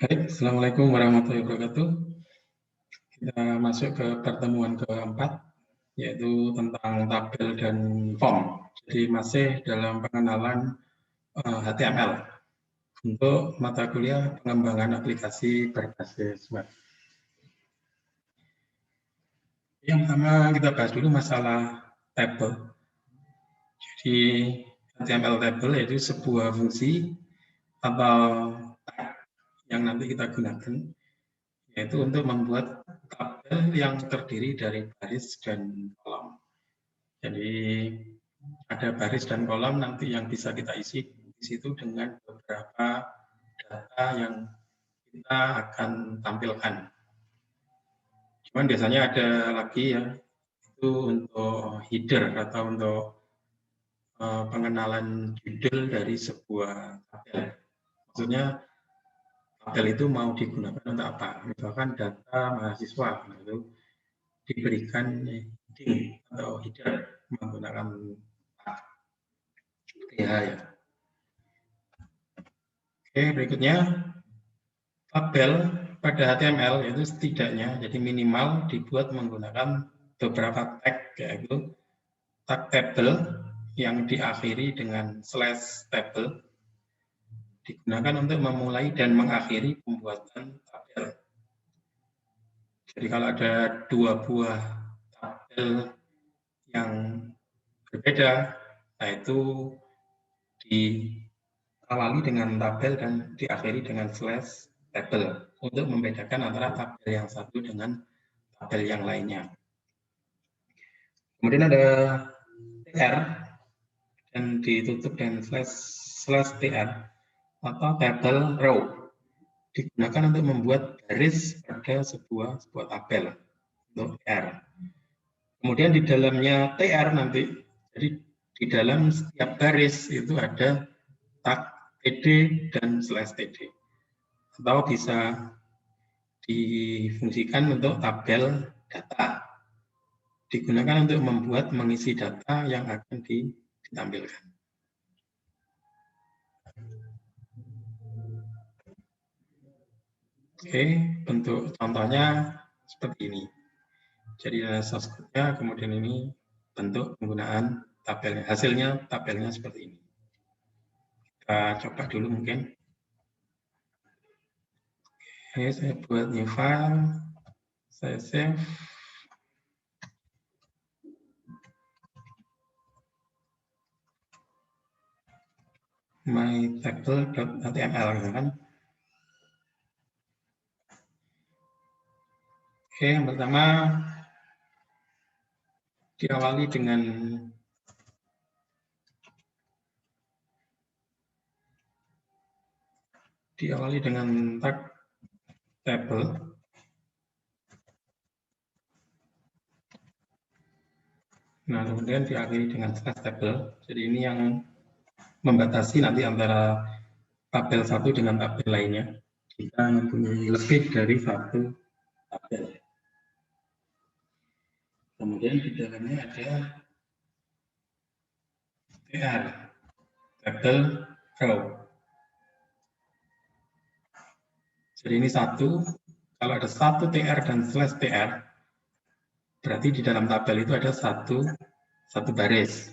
Baik, Assalamualaikum warahmatullahi wabarakatuh. Kita masuk ke pertemuan keempat, yaitu tentang tabel dan form. Jadi masih dalam pengenalan HTML untuk mata kuliah pengembangan aplikasi berbasis web. Yang pertama kita bahas dulu masalah tabel. Jadi HTML table yaitu sebuah fungsi atau tag yang nanti kita gunakan, yaitu untuk membuat tabel yang terdiri dari baris dan kolom. Jadi ada baris dan kolom nanti yang bisa kita isi di situ dengan beberapa data yang kita akan tampilkan. Cuman biasanya ada lagi ya, itu untuk header atau untuk pengenalan judul dari sebuah tabel. Maksudnya tabel itu mau digunakan untuk apa? Misalkan data mahasiswa, nah itu diberikan heading atau header menggunakan TH ya. Oke, berikutnya tabel pada HTML itu setidaknya jadi minimal dibuat menggunakan beberapa tag, yaitu tag table yang diakhiri dengan slash table digunakan untuk memulai dan mengakhiri pembuatan tabel. Jadi kalau ada dua buah tabel yang berbeda, nah itu diawali dengan tabel dan diakhiri dengan slash table untuk membedakan antara tabel yang satu dengan tabel yang lainnya. Kemudian ada tr dan ditutup dengan slash tr atau table row, digunakan untuk membuat baris pada sebuah tabel untuk tr. Kemudian di dalamnya tr nanti, jadi di dalam setiap baris itu ada tag td dan slash td, atau bisa difungsikan untuk tabel data, digunakan untuk membuat mengisi data yang akan ditampilkan. Oke, bentuk contohnya seperti ini. Jadi ada source code-nya, kemudian ini bentuk penggunaan tabelnya. Hasilnya tabelnya seperti ini. Kita coba dulu mungkin. Oke, saya buat new file, saya save. My table.html gitu kan. Oke, yang pertama diawali dengan tag table. Nah, kemudian diakhiri dengan slash table. Jadi ini yang membatasi nanti antara tabel satu dengan tabel lainnya. Kita mempunyai lebih dari satu tabel. Kemudian di dalamnya ada tr, table row. Jadi ini satu, kalau ada satu tr dan slash tr, berarti di dalam tabel itu ada satu baris.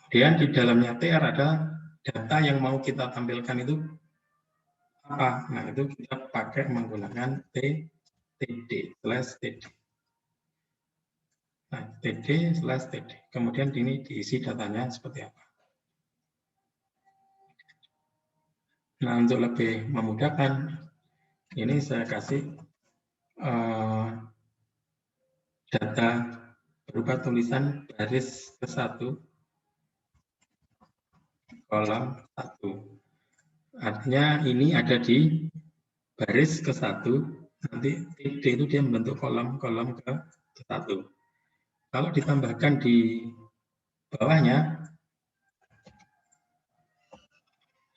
Kemudian di dalamnya tr ada data yang mau kita tampilkan itu apa? Nah, itu kita pakai menggunakan td/td. Nah, td/td. Kemudian ini diisi datanya seperti apa. Nah, untuk lebih memudahkan, ini saya kasih data berupa tulisan baris ke-1, kolom 1. Artinya ini ada di baris ke-1, nanti td itu dia membentuk kolom-kolom ke-1. Kalau ditambahkan di bawahnya,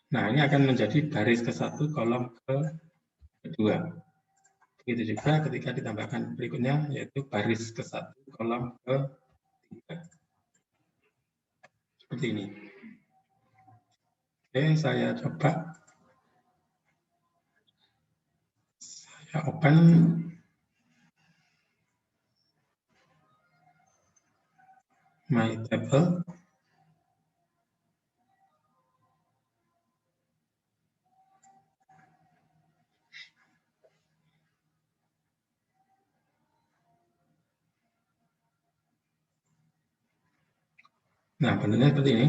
nah ini akan menjadi baris ke-1, kolom ke-2. Begitu juga ketika ditambahkan berikutnya, yaitu baris ke-1, kolom ke-3. Seperti ini. Oke, saya coba Saya open. My table. Nah, bentuknya seperti ini.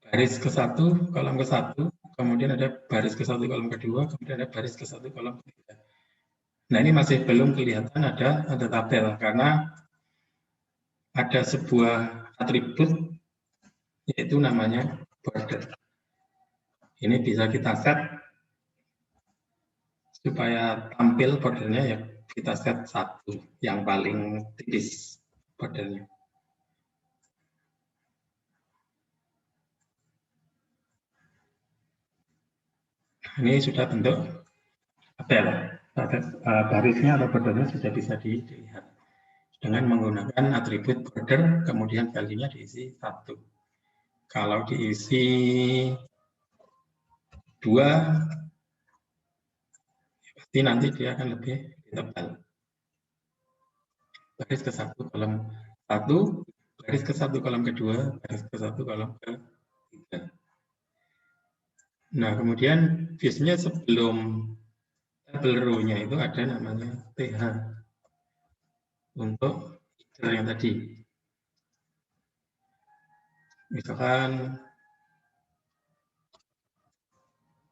Baris ke-1, kolom ke-1, kemudian ada baris ke-1, kolom kedua, kemudian ada baris ke-1, kolom ketiga. Nah, ini masih belum kelihatan ada tabel, karena ada sebuah atribut, yaitu namanya border. Ini bisa kita set supaya tampil bordernya, ya kita set 1 yang paling tipis bordernya. Ini sudah bentuk tabel. Barisnya atau bordernya sudah bisa dilihat dengan menggunakan atribut border, kemudian value-nya diisi 1. Kalau diisi 2, pasti nanti dia akan lebih tebal. Baris ke-1 kolom 1, baris ke-1 kolom kedua, baris ke-1 kolom ke-3. Nah, kemudian biasanya sebelum tabel row-nya itu ada namanya TH untuk header yang tadi. Misalkan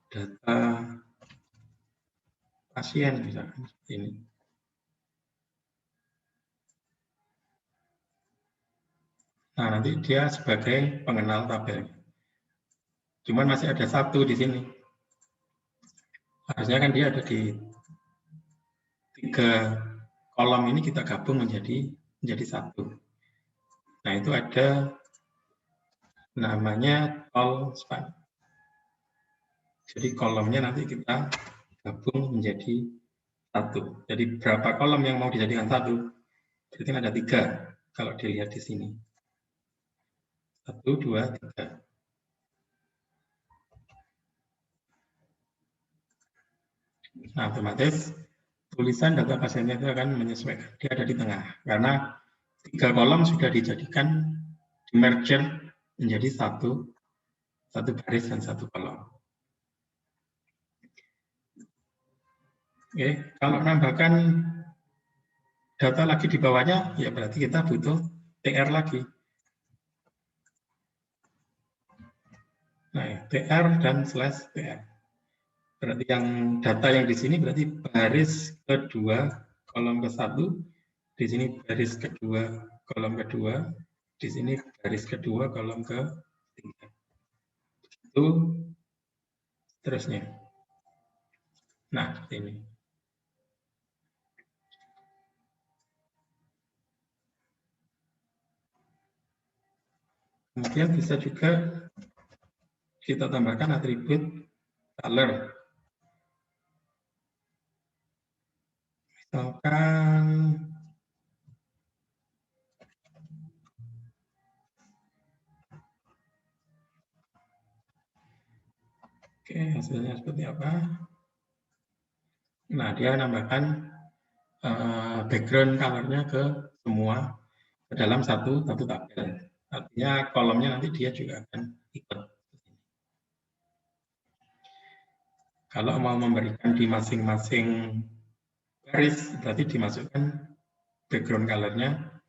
data pasien, misalkan seperti ini. Nah, nanti dia sebagai pengenal tabel. Cuman masih ada 1 di sini. Harusnya kan dia ada di 3 kolom ini kita gabung menjadi 1. Nah, itu ada namanya call span. Jadi kolomnya nanti kita gabung menjadi 1. Jadi berapa kolom yang mau dijadikan 1? Berarti ada 3 kalau dilihat di sini. 1, 2, 3. Nah, otomatis tulisan data pasiennya itu akan menyesuaikan. Dia ada di tengah. Karena 3 kolom sudah dijadikan di merger menjadi 1 baris dan 1 kolom. Oke, kalau menambahkan data lagi di bawahnya, ya berarti kita butuh TR lagi. Nah, TR dan slash TR. Berarti yang data yang di sini berarti baris kedua, kolom ke-1, di sini baris kedua, kolom kedua, di sini baris kedua, kolom ke-3. Itu terusnya. Nah, seperti ini. Kemudian bisa juga kita tambahkan atribut color. Misalkan oke, hasilnya seperti apa? Nah, dia nambahkan background color-nya ke semua ke dalam satu tabel. Artinya kolomnya nanti dia juga akan ikut. Kalau mau memberikan di masing-masing baris, berarti dimasukkan background color-nya,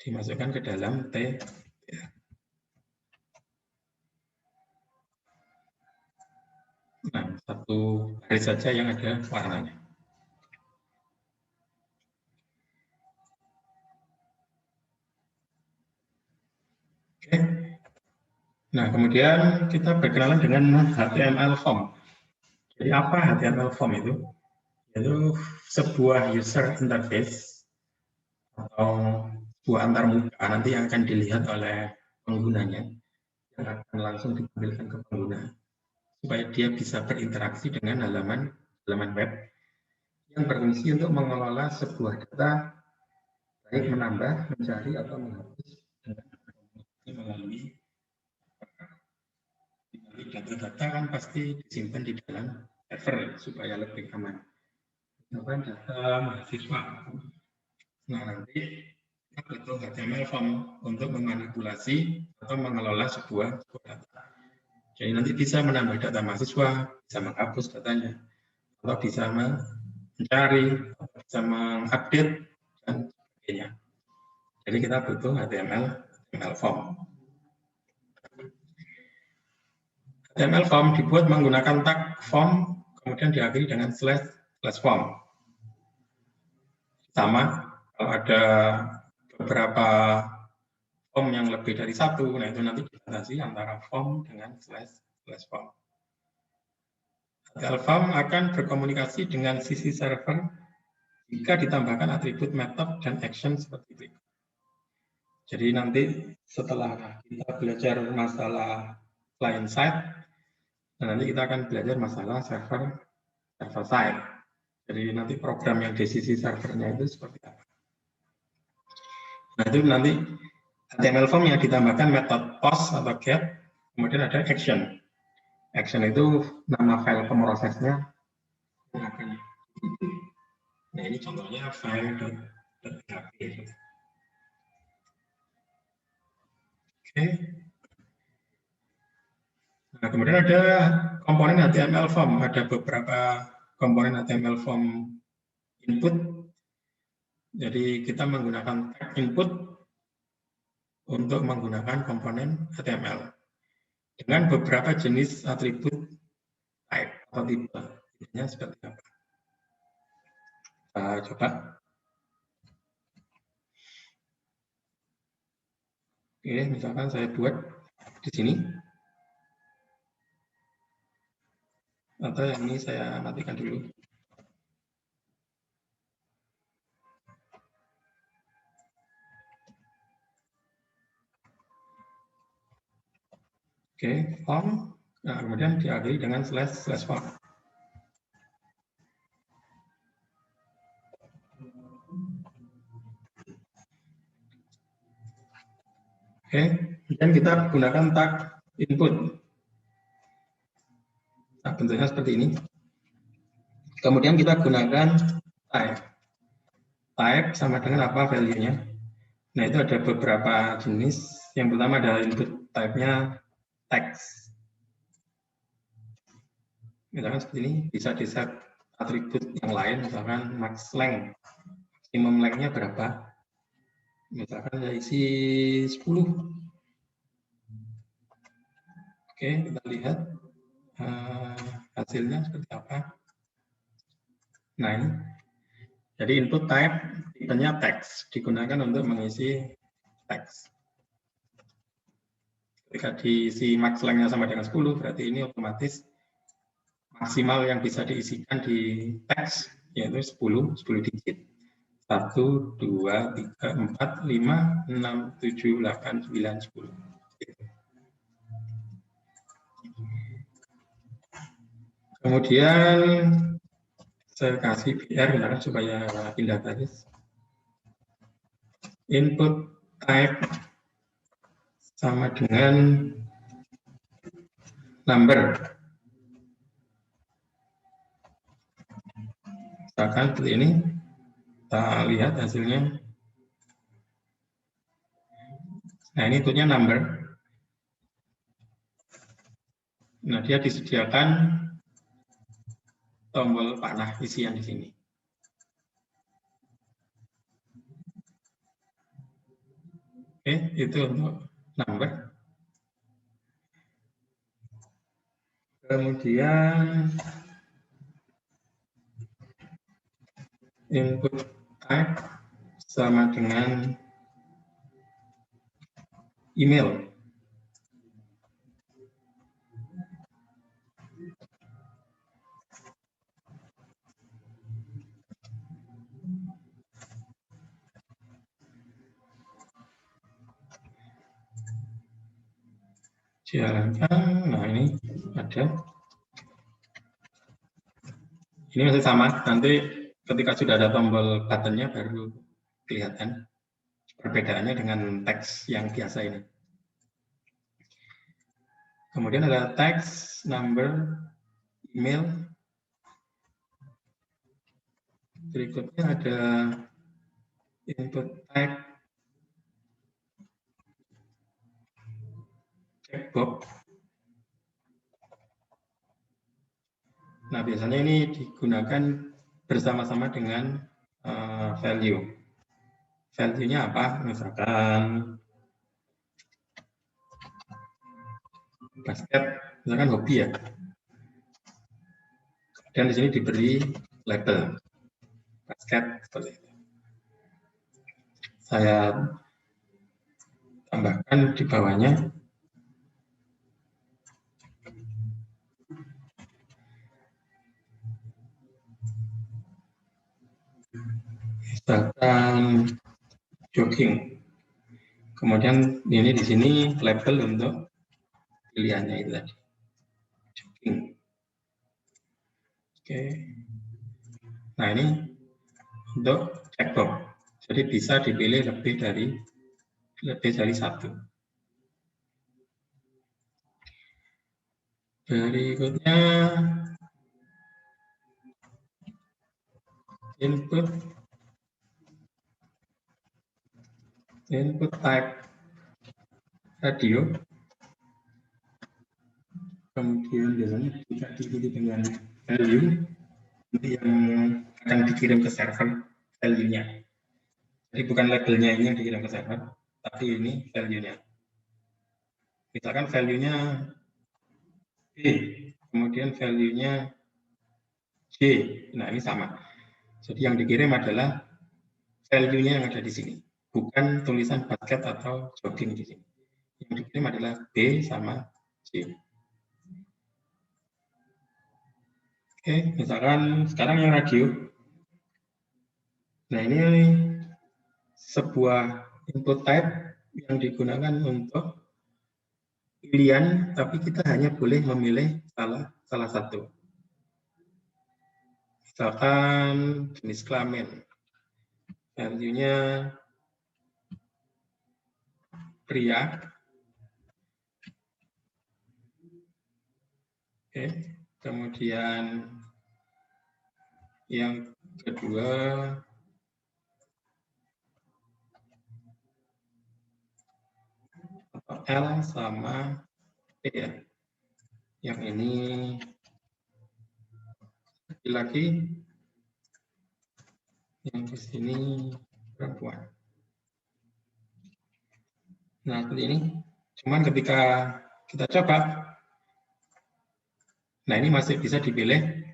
dimasukkan ke dalam T. Nah, satu baris saja yang ada warnanya. Oke. Nah, kemudian kita berkenalan dengan HTML form. Jadi apa HTML form itu? Itu sebuah user interface atau sebuah antarmuka nanti yang akan dilihat oleh penggunanya, yang akan langsung ditampilkan ke pengguna supaya dia bisa berinteraksi dengan halaman web yang berfungsi untuk mengelola sebuah data, baik menambah, mencari, atau menghapus dengan melalui data kan pasti disimpan di dalam server supaya lebih aman. Misalkan data mahasiswa. Nah, nanti kita butuh HTML form untuk memanipulasi atau mengelola sebuah data. Jadi nanti bisa menambah data mahasiswa, bisa menghapus datanya, atau bisa mencari, atau bisa mengupdate, dan sebagainya. Jadi kita butuh HTML form. HTML form dibuat menggunakan tag form, kemudian diakhiri dengan slash form. Sama, kalau ada beberapa form yang lebih dari satu, nah itu nanti dibatasi antara form dengan slash form. HTML form akan berkomunikasi dengan sisi server jika ditambahkan atribut method dan action seperti itu. Jadi nanti setelah kita belajar masalah client side, dan nanti kita akan belajar masalah server side. Jadi nanti program yang di sisi servernya itu seperti apa. Nah itu nanti HTML form yang ditambahkan metode post atau get, kemudian ada action. Action itu nama file pemrosesnya. Nah ini contohnya file.php. Oke. Nah kemudian ada komponen HTML form. Ada beberapa komponen HTML form input. Jadi kita menggunakan tag input untuk menggunakan komponen HTML dengan beberapa jenis atribut type atau tipe. Tipenya seperti apa? Coba. Oke, misalkan saya buat di sini. Atau yang ini saya matikan dulu. Oke, form. Nah, kemudian diakhiri dengan slash form. Oke, kemudian kita gunakan tag input. Nah, bentuknya seperti ini. Kemudian kita gunakan type. Type sama dengan apa value-nya? Nah, itu ada beberapa jenis. Yang pertama adalah input type-nya text. Misalkan seperti ini, bisa di-set atribut yang lain, misalkan max length. Maximum length-nya berapa? Misalkan saya isi 10. Oke, kita lihat hasilnya seperti apa. Nah ini, jadi input type tipenya text, digunakan untuk mengisi teks. Ketika diisi max length-nya sama dengan 10, berarti ini otomatis maksimal yang bisa diisikan di teks yaitu 10 digit. 1, 2, 3, 4, 5, 6, 7, 8, 9, 10. Kemudian saya kasih PR supaya pindah baris. Input type sama dengan number. Misalkan seperti ini, kita lihat hasilnya. Nah ini inputnya number. Nah dia disediakan tombol panah isian di sini. Oke, itu untuk number. Kemudian input type sama dengan email. Jalankan, nah ini ada. Ini masih sama, nanti ketika sudah ada tombol buttonnya baru kelihatan perbedaannya dengan teks yang biasa ini. Kemudian ada text, number, email. Berikutnya ada input type, checkbox. Nah, biasanya ini digunakan bersama-sama dengan value. Value-nya apa? Misalkan basket, misalkan hobi ya. Dan di sini diberi label basket seperti itu. Saya tambahkan di bawahnya misalkan jogging. Kemudian ini di sini label untuk pilihannya itu tadi. Jogging. Oke. Nah, ini untuk checkbox. Jadi bisa dipilih lebih dari satu. Berikutnya input type radio. Kemudian biasanya tidak dipilih dengan value yang akan dikirim ke server value-nya. Jadi bukan labelnya ini yang dikirim ke server, tapi ini value-nya. Misalkan value-nya B, kemudian value-nya J. Nah, ini sama. Jadi yang dikirim adalah value-nya yang ada di sini, bukan tulisan basket atau jogging di sini. Yang dikirim adalah B sama J. Oke, misalkan sekarang yang radio. Nah, ini sebuah input type yang digunakan untuk pilihan, tapi kita hanya boleh memilih salah satu. Misalkan jenis kelamin, value-nya pria. Oke, kemudian yang kedua L sama P ya. Yang ini laki-laki, yang di sini perempuan. Nah, seperti ini. Cuman ketika kita coba, nah ini masih bisa dipilih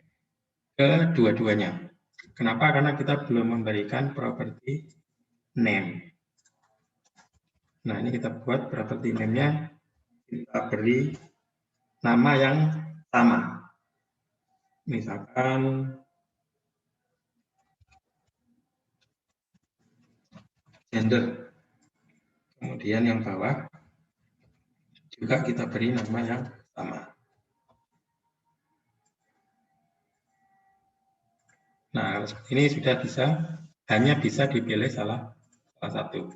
kedua-duanya. Kenapa? Karena kita belum memberikan properti name. Nah, ini kita buat properti name-nya, kita beri nama yang sama. Misalkan gender. Kemudian yang bawah juga kita beri nama yang sama. Nah, ini sudah bisa, hanya bisa dipilih salah satu.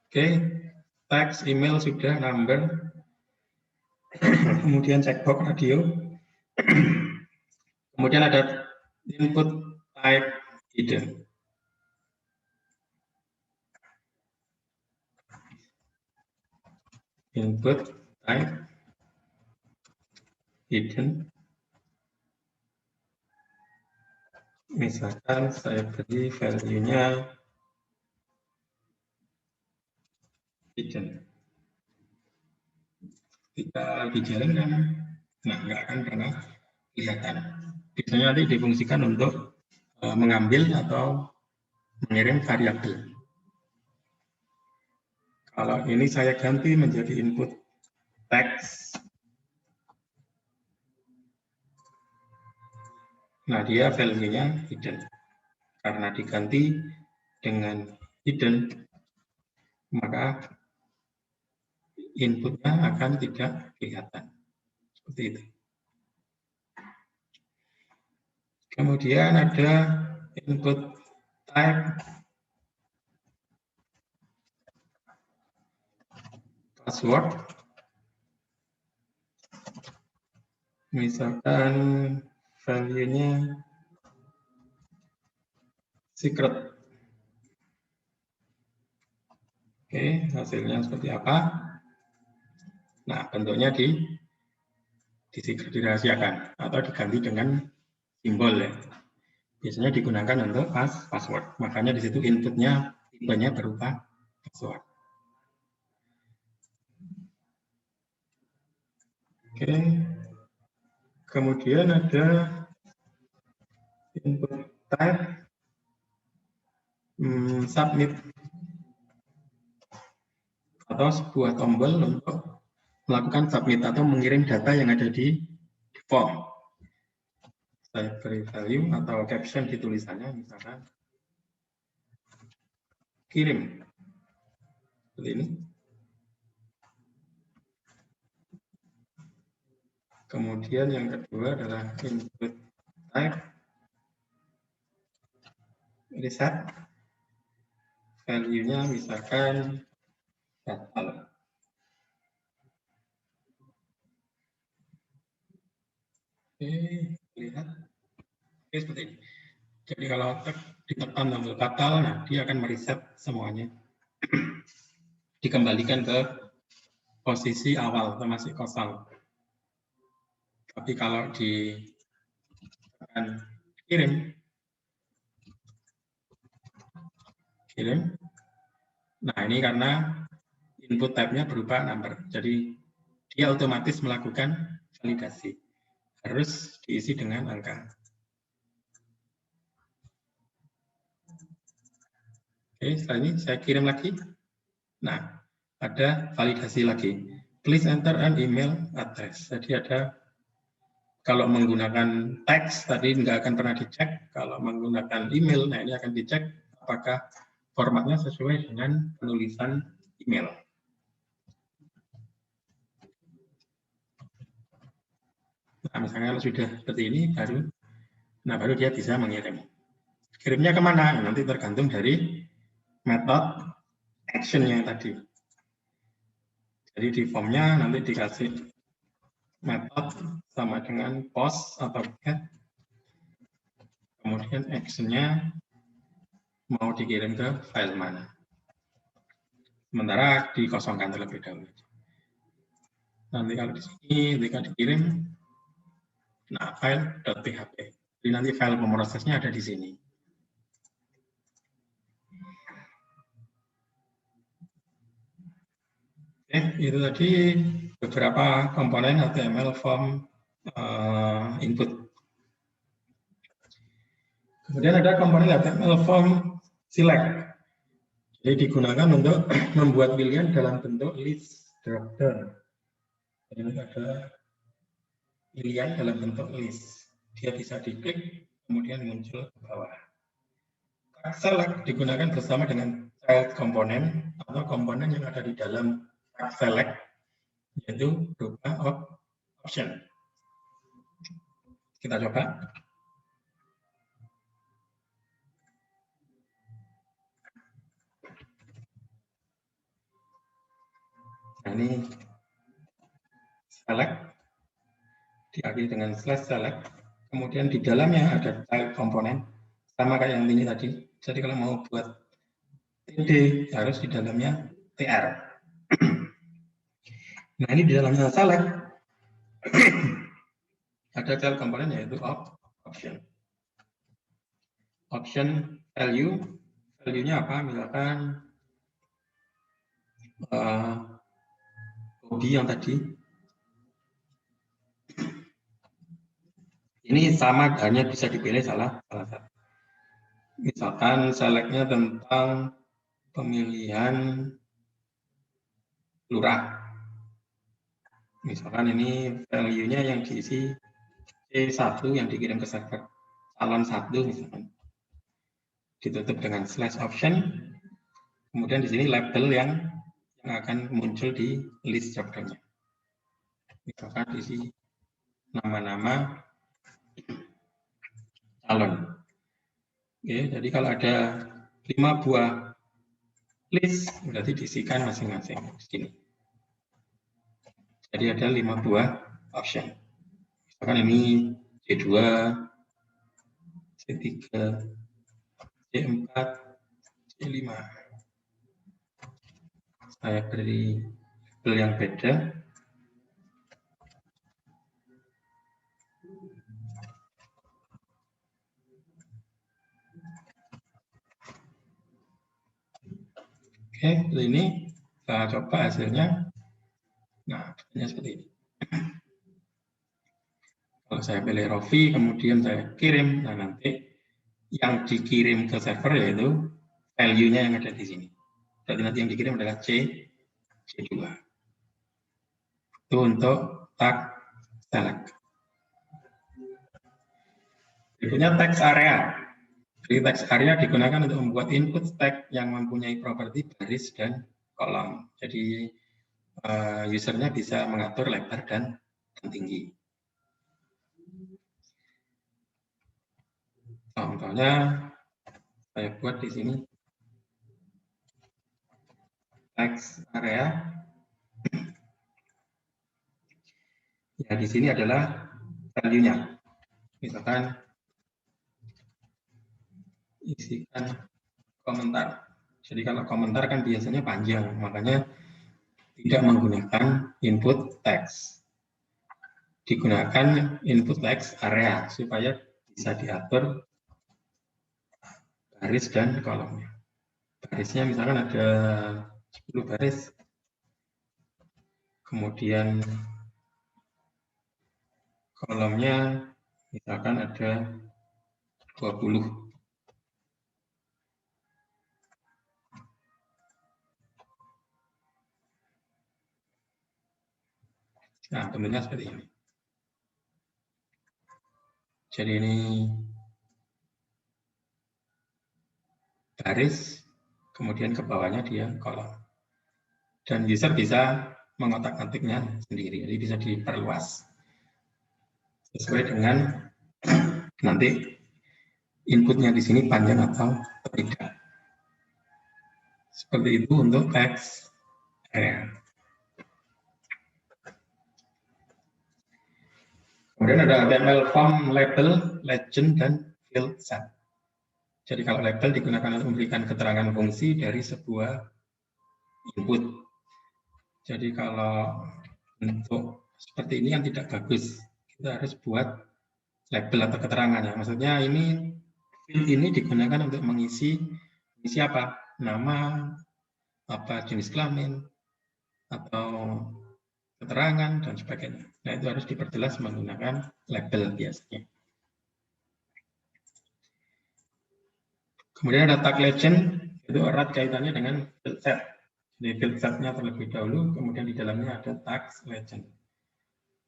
Oke, teks, email sudah, number, kemudian checkbox radio, kemudian ada input type hidden. Input type hidden. Misalkan saya beri value-nya hidden. Kita lagi jalan kan, nah nggak akan pernah kelihatan. Biasanya nanti difungsikan untuk mengambil atau mengirim variabel. Kalau ini saya ganti menjadi input teks, nah dia value-nya hidden. Karena diganti dengan hidden, maka inputnya akan tidak kelihatan. Seperti itu. Kemudian ada input type password. Misalkan value-nya secret. Oke, hasilnya seperti apa? Nah, bentuknya dirahasiakan atau diganti dengan simbol ya. Biasanya digunakan untuk password. Makanya di situ inputnya tipenya berupa password. Oke. Kemudian ada input type submit atau sebuah tombol untuk melakukan submit atau mengirim data yang ada di form. Saya beri value atau caption di tulisannya, misalkan kirim seperti ini. Kemudian yang kedua adalah input type reset, value-nya misalkan batal. Oke, lihat. Oke, seperti ini. Jadi kalau ditekan tombol batal, nah dia akan mereset semuanya. Dikembalikan ke posisi awal, masih kosong. Tapi kalau akan kirim, nah ini karena input type-nya berupa number. Jadi dia otomatis melakukan validasi. Harus diisi dengan angka. Oke, setelah ini saya kirim lagi. Nah, ada validasi lagi. Please enter an email address. Jadi ada, kalau menggunakan teks tadi nggak akan pernah dicek. Kalau menggunakan email, nah ini akan dicek apakah formatnya sesuai dengan penulisan email. Nah, misalnya kalau sudah seperti ini, baru dia bisa mengirim. Kirimnya kemana? Nanti tergantung dari metode action-nya tadi. Jadi di formnya nanti dikasih metode sama dengan post atau get. Kemudian action-nya mau dikirim ke file mana. Sementara dikosongkan terlebih dahulu. Nanti kalau di sini ketika dikirim, nah file.php. Jadi nanti file pemrosesnya ada di sini. Itu tadi beberapa komponen HTML form input. Kemudian ada komponen HTML form select. Jadi digunakan untuk membuat pilihan dalam bentuk list dropdown. Ini ada pilihan dalam bentuk list. Dia bisa diklik, kemudian muncul ke bawah. Select digunakan bersama dengan child komponen atau komponen yang ada di dalam select, yaitu berupa option. Kita coba. Nah, ini select diakhiri dengan /select, kemudian di dalamnya ada child komponen sama kayak yang ini tadi. Jadi kalau mau buat TD harus di dalamnya TR. Nah, ini di dalamnya select ada child komponen yaitu option. Option value-nya apa? Misalkan hobi yang tadi. Ini sama, hanya bisa dipilih salah satu. Misalkan select-nya tentang pemilihan lurah. Misalkan ini value-nya yang diisi C1 yang dikirim ke server calon 1 misalkan. Ditutup dengan /option. Kemudian di sini label yang akan muncul di list dropdown-nya. Misalkan diisi nama-nama calon. Oke, jadi kalau ada 5 buah list, berarti diisikan masing-masing di sini. Jadi ada 5 buah option. Misalkan ini C2, C3, C4, C5. Saya beri label yang beda. Oke, ini kita coba hasilnya. Nah, seperti ini. Kalau saya pilih Rovi, kemudian saya kirim, nah nanti yang dikirim ke server yaitu value-nya yang ada di sini. Berarti nanti yang dikirim adalah C2. Itu untuk tag select. Berikutnya text area. Jadi text area digunakan untuk membuat input tag yang mempunyai properti baris dan kolom. Jadi usernya bisa mengatur lebar dan tinggi. Contohnya saya buat di sini text area. Ya di sini adalah value-nya. Misalkan isikan komentar. Jadi kalau komentar kan biasanya panjang, makanya tidak menggunakan input text. Digunakan input text area supaya bisa diatur baris dan kolomnya. Barisnya misalkan ada 10 baris. Kemudian kolomnya misalkan ada 20. Nah, bentuknya seperti ini. Jadi ini baris, kemudian ke bawahnya dia kolom. Dan user bisa mengotak-atiknya sendiri, jadi bisa diperluas sesuai dengan nanti inputnya di sini panjang atau tidak. Seperti itu untuk text area. Kemudian ada HTML form, label, legend, dan field set. Jadi kalau label digunakan untuk memberikan keterangan fungsi dari sebuah input. Jadi kalau bentuk seperti ini yang tidak bagus, kita harus buat label atau keterangannya. Maksudnya ini field ini digunakan untuk mengisi apa? Nama, apa jenis kelamin, atau keterangan dan sebagainya. Nah, itu harus diperjelas menggunakan label biasanya. Kemudian ada tag legend, itu erat kaitannya dengan field set. Jadi field set-nya terlebih dahulu, kemudian di dalamnya ada tag legend.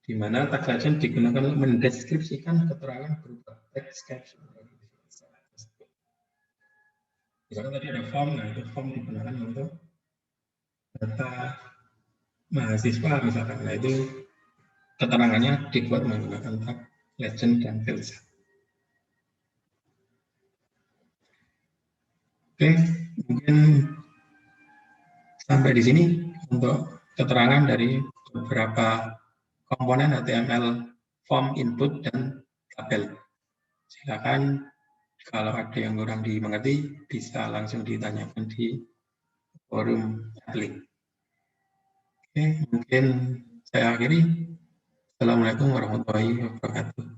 Di mana tag legend digunakan untuk mendeskripsikan keterangan berupa teks caption. Misalkan tadi ada form, nah itu form digunakan untuk data mahasiswa misalkan. Nah itu keterangannya dibuat menggunakan tag legend dan field set. Oke, mungkin sampai di sini untuk keterangan dari beberapa komponen HTML form input dan tabel. Silakan kalau ada yang kurang dimengerti bisa langsung ditanyakan di forum Appling. Oke, mungkin saya akhiri. Assalamualaikum warahmatullahi wabarakatuh.